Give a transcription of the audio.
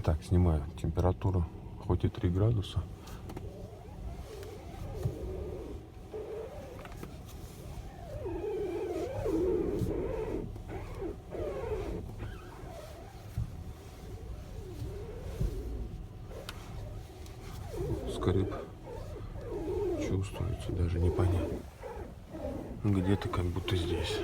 Так, снимаю температуру, хоть и 3 градуса. Скрип чувствуется, даже не понять. Где-то как будто здесь.